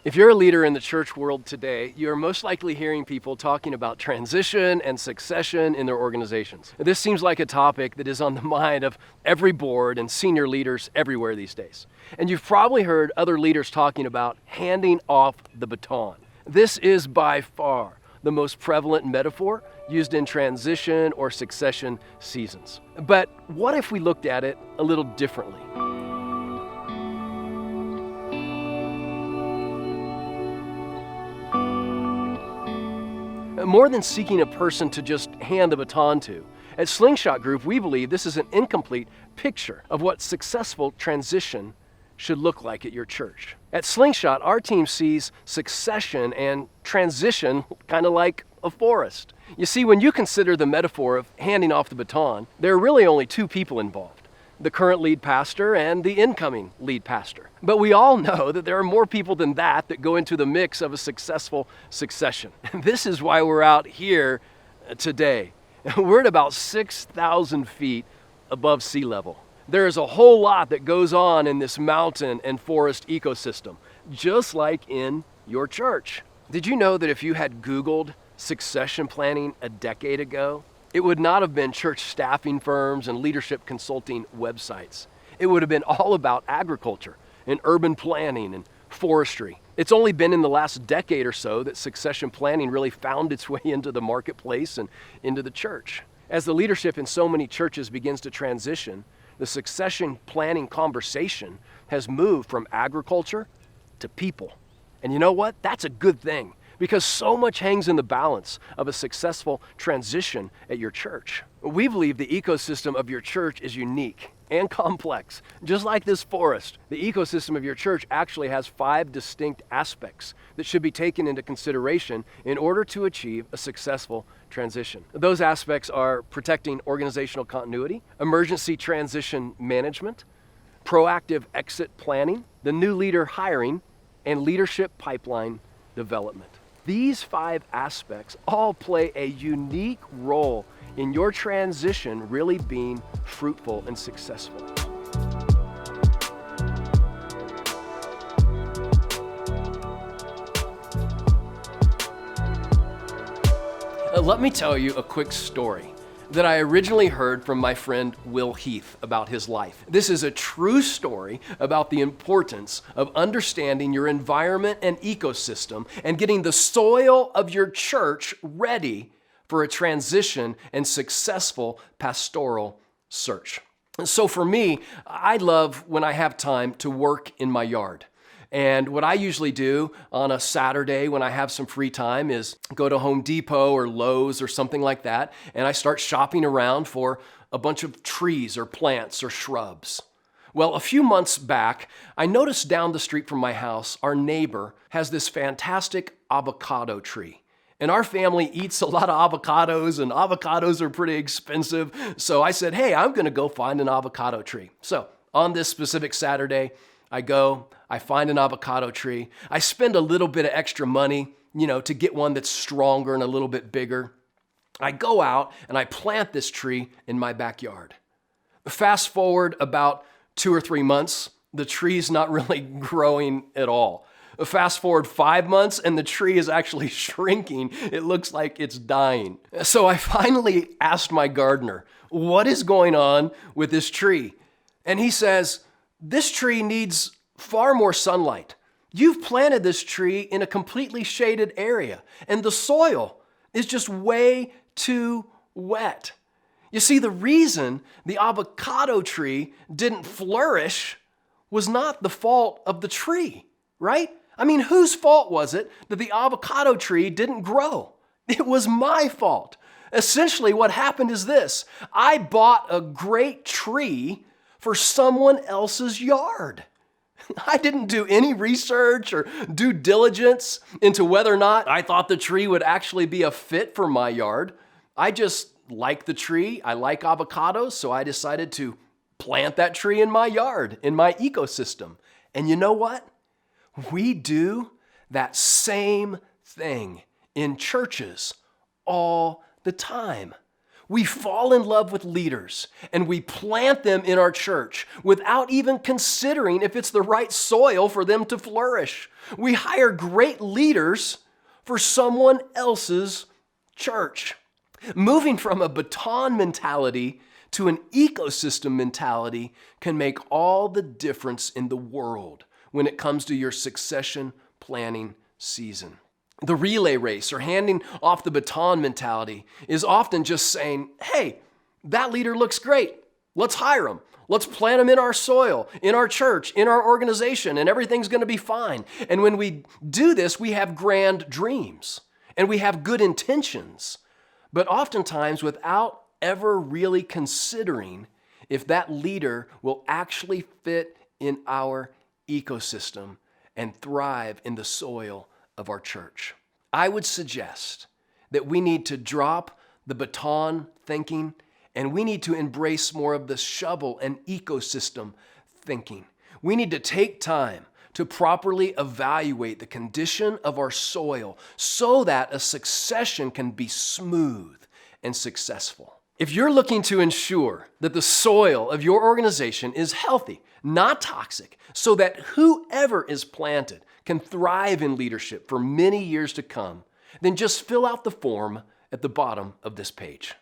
If you're a leader in the church world today, you're most likely hearing people talking about transition and succession in their organizations. This seems like a topic that is on the mind of every board and senior leaders everywhere these days. And you've probably heard other leaders talking about handing off the baton. This is by far the most prevalent metaphor used in transition or succession seasons. But what if we looked at it a little differently? More than seeking a person to just hand the baton to, at Slingshot Group, we believe this is an incomplete picture of what successful transition should look like at your church. At Slingshot, our team sees succession and transition kind of like a forest. You see, when you consider the metaphor of handing off the baton, there are really only two people involved: the current lead pastor and the incoming lead pastor. But we all know that there are more people than that go into the mix of a successful succession. And this is why we're out here today. We're at about 6,000 feet above sea level. There is a whole lot that goes on in this mountain and forest ecosystem, just like in your church. Did you know that if you had Googled succession planning a decade ago, it would not have been church staffing firms and leadership consulting websites. It would have been all about agriculture and urban planning and forestry. It's only been in the last decade or so that succession planning really found its way into the marketplace and into the church. As the leadership in so many churches begins to transition, the succession planning conversation has moved from agriculture to people. And you know what? That's a good thing, because so much hangs in the balance of a successful transition at your church. We believe the ecosystem of your church is unique and complex. Just like this forest, the ecosystem of your church actually has 5 distinct aspects that should be taken into consideration in order to achieve a successful transition. Those aspects are protecting organizational continuity, emergency transition management, proactive exit planning, the new leader hiring, and leadership pipeline development. These 5 aspects all play a unique role in your transition really being fruitful and successful. Let me tell you a quick story that I originally heard from my friend Will Heath about his life. This is a true story about the importance of understanding your environment and ecosystem and getting the soil of your church ready for a transition and successful pastoral search. So for me, I love when I have time to work in my yard. And what I usually do on a Saturday when I have some free time is go to Home Depot or Lowe's or something like that, and I start shopping around for a bunch of trees or plants or shrubs. Well, a few months back, I noticed down the street from my house, our neighbor has this fantastic avocado tree. And our family eats a lot of avocados, and avocados are pretty expensive. So I said, hey, I'm gonna go find an avocado tree. So on this specific Saturday, I go, I find an avocado tree. I spend a little bit of extra money, to get one that's stronger and a little bit bigger. I go out and I plant this tree in my backyard. Fast forward about 2 or 3 months, the tree's not really growing at all. Fast forward 5 months and the tree is actually shrinking. It looks like it's dying. So I finally asked my gardener, what is going on with this tree? And he says, this tree needs far more sunlight. You've planted this tree in a completely shaded area, and the soil is just way too wet. You see, the reason the avocado tree didn't flourish was not the fault of the tree, right? I mean, whose fault was it that the avocado tree didn't grow? It was my fault. Essentially, what happened is this: I bought a great tree for someone else's yard. I didn't do any research or due diligence into whether or not I thought the tree would actually be a fit for my yard. I just like the tree. I like avocados, so I decided to plant that tree in my yard, in my ecosystem. And you know what? We do that same thing in churches all the time. We fall in love with leaders and we plant them in our church without even considering if it's the right soil for them to flourish. We hire great leaders for someone else's church. Moving from a baton mentality to an ecosystem mentality can make all the difference in the world when it comes to your succession planning season. The relay race or handing off the baton mentality is often just saying, hey, that leader looks great. Let's hire him. Let's plant him in our soil, in our church, in our organization, and everything's going to be fine. And when we do this, we have grand dreams and we have good intentions, but oftentimes without ever really considering if that leader will actually fit in our ecosystem and thrive in the soil of our church. I would suggest that we need to drop the baton thinking and we need to embrace more of the shovel and ecosystem thinking. We need to take time to properly evaluate the condition of our soil so that a succession can be smooth and successful. If you're looking to ensure that the soil of your organization is healthy, not toxic, so that whoever is planted can thrive in leadership for many years to come, then just fill out the form at the bottom of this page.